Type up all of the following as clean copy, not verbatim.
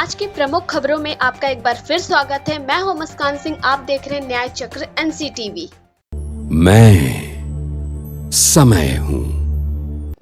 आज की प्रमुख खबरों में आपका एक बार फिर स्वागत है। मैं हूं मुस्कान सिंह, आप देख रहे हैं न्याय चक्र एनसीटीवी। मैं समय हूं।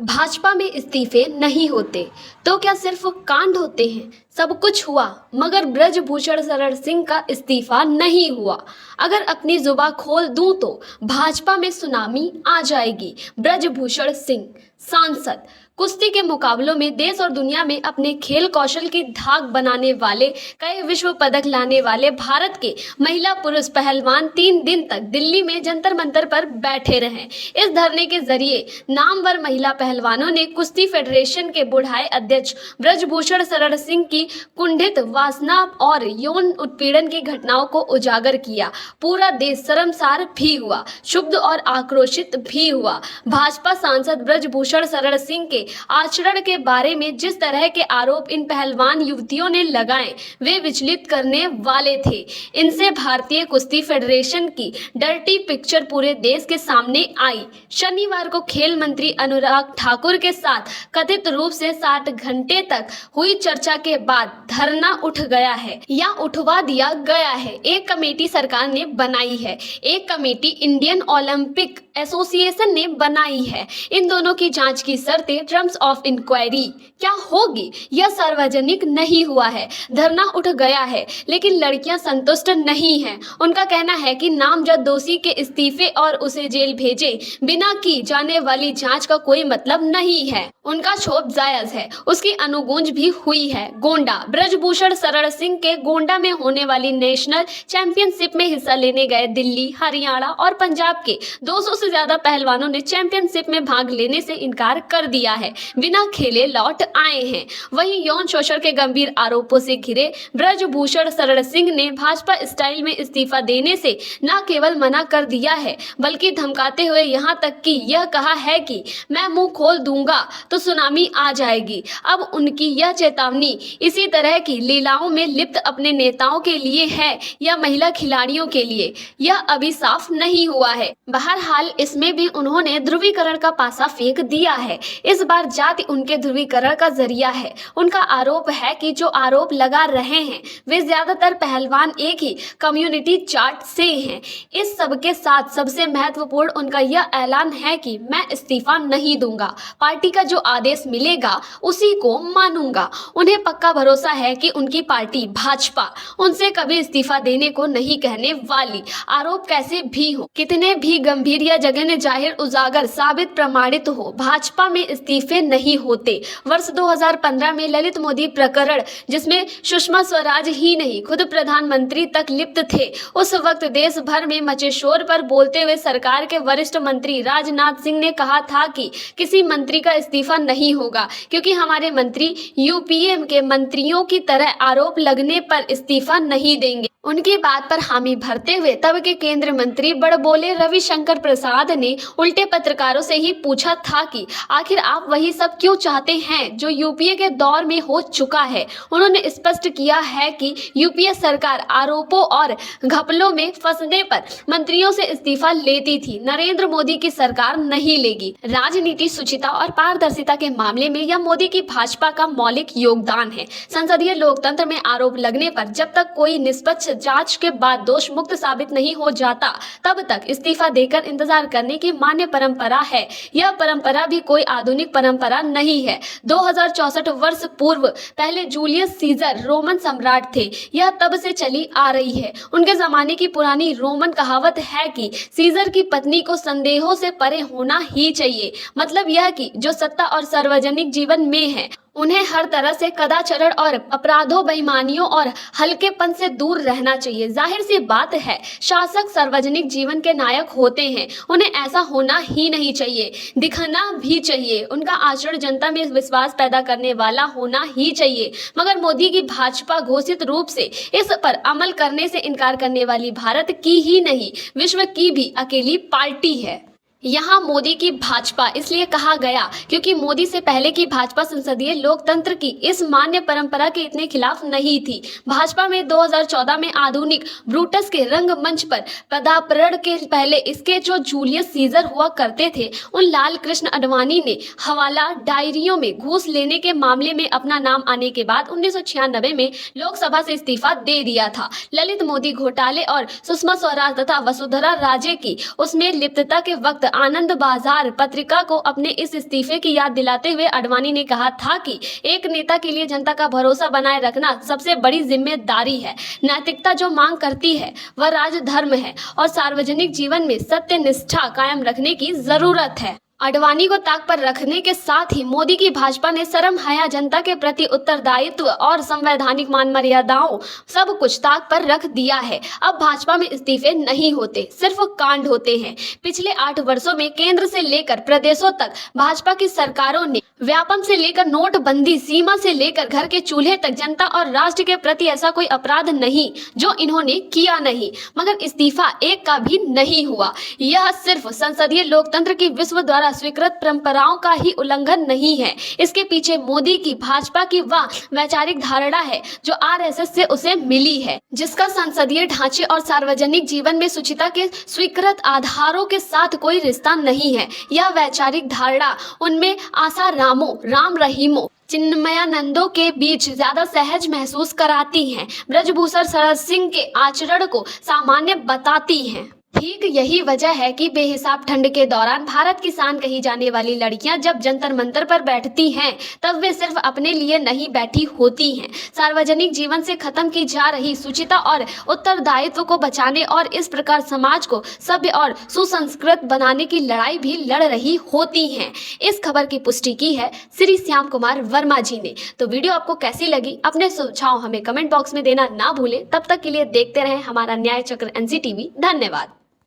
भाजपा में इस्तीफे नहीं होते तो क्या सिर्फ कांड होते हैं? सब कुछ हुआ मगर ब्रजभूषण शरण सिंह का इस्तीफा नहीं हुआ। अगर अपनी जुबान खोल दूं तो भाजपा में सुनामी आ जाएगी। ब्रजभूषण सिंह सांसद कुश्ती के मुकाबलों में देश और दुनिया में अपने खेल कौशल की धाक बनाने वाले, कई विश्व पदक लाने वाले भारत के महिला पुरुष पहलवान 3 दिन तक दिल्ली में जंतर मंतर पर बैठे रहे। इस धरने के जरिए नामवर महिला पहलवानों ने कुश्ती फेडरेशन के बुढ़ाए अध्यक्ष ब्रजभूषण शरण सिंह की कुंठित वासना और यौन उत्पीड़न की घटनाओं को उजागर किया। पूरा देश शर्मसार भी हुआ, क्षुब्ध और आक्रोशित भी हुआ। भाजपा सांसद ब्रजभूषण शरण सिंह के आचरण के बारे में जिस तरह के आरोप इन पहलवान युवतियों ने लगाए वे विचलित करने वाले थे। इनसे भारतीय कुश्ती फेडरेशन की डर्टी पिक्चर पूरे देश के सामने आई। शनिवार को खेल मंत्री अनुराग ठाकुर के साथ कथित रूप से 60 घंटे तक हुई चर्चा के बाद धरना उठ गया है या उठवा दिया गया है। एक कमेटी सरकार ने बनाई है, एक कमेटी इंडियन ओलंपिक एसोसिएशन ने बनाई है। इन दोनों की जांच की शर्तें टर्म्स ऑफ इंक्वायरी क्या होगी यह सार्वजनिक नहीं हुआ है। धरना उठ गया है लेकिन लड़कियां संतुष्ट नहीं हैं। उनका कहना है कि नामजद दोषी के इस्तीफे और उसे जेल भेजे बिना की जाने वाली जांच का कोई मतलब नहीं है। उनका क्षोभ जायज है, उसकी अनुगूंज भी हुई है। गोंडा ब्रजभूषण शरण सिंह के गोंडा में होने वाली नेशनल चैंपियनशिप में हिस्सा लेने गए दिल्ली, हरियाणा और पंजाब के 200 से ज्यादा पहलवानों ने चैंपियनशिप में भाग लेने से इनकार कर दिया है, बिना खेले लौट आए हैं। वहीं यौन शोषण के गंभीर आरोपों से घिरे ब्रजभूषण शरण सिंह ने भाजपा स्टाइल में इस्तीफा देने से न केवल मना कर दिया है बल्कि धमकाते हुए यहां तक कि यह कहा है कि मैं मुंह खोल दूंगा तो सुनामी आ जाएगी। अब उनकी यह चेतावनी इसी तरह की लीलाओं में लिप्त अपने नेताओं के लिए है या महिला खिलाड़ियों के लिए, यह अभी साफ नहीं हुआ है। बहरहाल इसमें भी उन्होंने ध्रुवीकरण का पासा फेंक दिया है। इस बार जाति उनके ध्रुवीकरण का जरिया है। उनका आरोप है कि जो आरोप लगा रहे हैं वे ज्यादातर पहलवान एक ही कम्युनिटी चार्ट से हैं। इस सब के साथ सबसे महत्वपूर्ण उनका यह ऐलान है कि मैं इस्तीफा नहीं दूंगा, पार्टी का जो आदेश मिलेगा उसी को मानूंगा। उन्हें पक्का भरोसा है कि उनकी पार्टी भाजपा उनसे कभी इस्तीफा देने को नहीं कहने वाली। आरोप कैसे भी हो, कितने भी गंभीर या जघन्य जाहिर उजागर साबित प्रमाणित हो, भाजपा में इस्तीफे नहीं होते। वर्ष 2015 में ललित मोदी प्रकरण, जिसमें सुषमा स्वराज ही नहीं खुद प्रधानमंत्री तक लिप्त थे, उस वक्त देश भर में मचे शोर पर बोलते हुए सरकार के वरिष्ठ मंत्री राजनाथ सिंह ने कहा था कि किसी मंत्री का इस्तीफा नहीं होगा क्योंकि हमारे मंत्री यूपीए के मंत्रियों की तरह आरोप लगने पर इस्तीफा नहीं देंगे। उनकी बात पर हामी भरते हुए तब के केंद्रीय मंत्री बड़बोले रविशंकर प्रसाद ने उल्टे पत्रकारों से ही पूछा था कि आखिर आप वही सब क्यों चाहते हैं जो यूपीए के दौर में हो चुका है। उन्होंने स्पष्ट किया है कि यूपीए सरकार आरोपों और घपलों में फंसने पर मंत्रियों से इस्तीफा लेती थी, नरेंद्र मोदी की सरकार नहीं लेगी। राजनीति, शुचिता और पारदर्शिता के मामले में यह मोदी की भाजपा का मौलिक योगदान है। संसदीय लोकतंत्र में आरोप लगने पर जब तक कोई निष्पक्ष जांच के बाद दोष मुक्त साबित नहीं हो जाता तब तक इस्तीफा देकर इंतजार करने की मान्य परंपरा है। यह परंपरा भी कोई आधुनिक परंपरा नहीं है। 2064 वर्ष पूर्व पहले जूलियस सीजर रोमन सम्राट थे, यह तब से चली आ रही है। उनके जमाने की पुरानी रोमन कहावत है कि सीजर की पत्नी को संदेहों से परे होना ही चाहिए। मतलब यह कि जो सत्ता और सार्वजनिक जीवन में है उन्हें हर तरह से कदाचार और अपराधों, बेईमानियों और हल्केपन से दूर रहना चाहिए। जाहिर सी बात है, शासक सार्वजनिक जीवन के नायक होते हैं, उन्हें ऐसा होना ही नहीं चाहिए, दिखना भी चाहिए। उनका आचरण जनता में विश्वास पैदा करने वाला होना ही चाहिए। मगर मोदी की भाजपा घोषित रूप से इस पर अमल करने से इनकार करने वाली भारत की ही नहीं विश्व की भी अकेली पार्टी है। यहाँ मोदी की भाजपा इसलिए कहा गया क्योंकि मोदी से पहले की भाजपा संसदीय लोकतंत्र की इस मान्य परंपरा के इतने खिलाफ नहीं थी। भाजपा में 2014 में आधुनिक ब्रूटस के रंगमंच पर पदार्पण के पहले इसके जो जूलियस सीजर हुआ करते थे, उन लाल कृष्ण आडवाणी ने हवाला डायरियों में घूस लेने के मामले में अपना नाम आने के बाद 1996 में लोकसभा से इस्तीफा दे दिया था। ललित मोदी घोटाले और सुषमा स्वराज तथा वसुंधरा राजे की उसमें लिप्तता के वक्त आनंद बाजार पत्रिका को अपने इस इस्तीफे की याद दिलाते हुए आडवाणी ने कहा था कि एक नेता के लिए जनता का भरोसा बनाए रखना सबसे बड़ी जिम्मेदारी है। नैतिकता जो मांग करती है वह राजधर्म है और सार्वजनिक जीवन में सत्य निष्ठा कायम रखने की जरूरत है। आडवाणी को ताक पर रखने के साथ ही मोदी की भाजपा ने शर्म हया, जनता के प्रति उत्तरदायित्व और संवैधानिक मान मर्यादाओं सब कुछ ताक पर रख दिया है। अब भाजपा में इस्तीफे नहीं होते, सिर्फ कांड होते हैं। पिछले 8 वर्षों में केंद्र से लेकर प्रदेशों तक भाजपा की सरकारों ने व्यापम से लेकर नोटबंदी, सीमा से लेकर घर के चूल्हे तक जनता और राष्ट्र के प्रति ऐसा कोई अपराध नहीं जो इन्होंने किया नहीं, मगर इस्तीफा एक का भी नहीं हुआ। यह सिर्फ संसदीय लोकतंत्र की विश्व द्वारा स्वीकृत परंपराओं का ही उल्लंघन नहीं है, इसके पीछे मोदी की भाजपा की वह वैचारिक धारणा है जो आरएसएस से उसे मिली है, जिसका संसदीय ढांचे और सार्वजनिक जीवन में शुचिता के स्वीकृत आधारों के साथ कोई रिश्ता नहीं है। यह वैचारिक धारणा उनमें आसारामों, राम रहीमों, चिन्मयानंदों के बीच ज्यादा सहज महसूस कराती हैं, ब्रजभूषण शरद सिंह के आचरण को सामान्य बताती हैं। ठीक यही वजह है कि बेहिसाब ठंड के दौरान भारत की शान कही जाने वाली लड़कियां जब जंतर मंतर पर बैठती हैं, तब वे सिर्फ अपने लिए नहीं बैठी होती हैं। सार्वजनिक जीवन से खत्म की जा रही शुचिता और उत्तरदायित्व को बचाने और इस प्रकार समाज को सभ्य और सुसंस्कृत बनाने की लड़ाई भी लड़ रही होती हैं। इस खबर की पुष्टि की है श्री श्याम कुमार वर्मा जी ने। तो वीडियो आपको कैसी लगी, अपने सुझाव हमें कमेंट बॉक्स में देना ना भूलें। तब तक के लिए देखते रहें हमारा न्याय चक्र NCTV। धन्यवाद।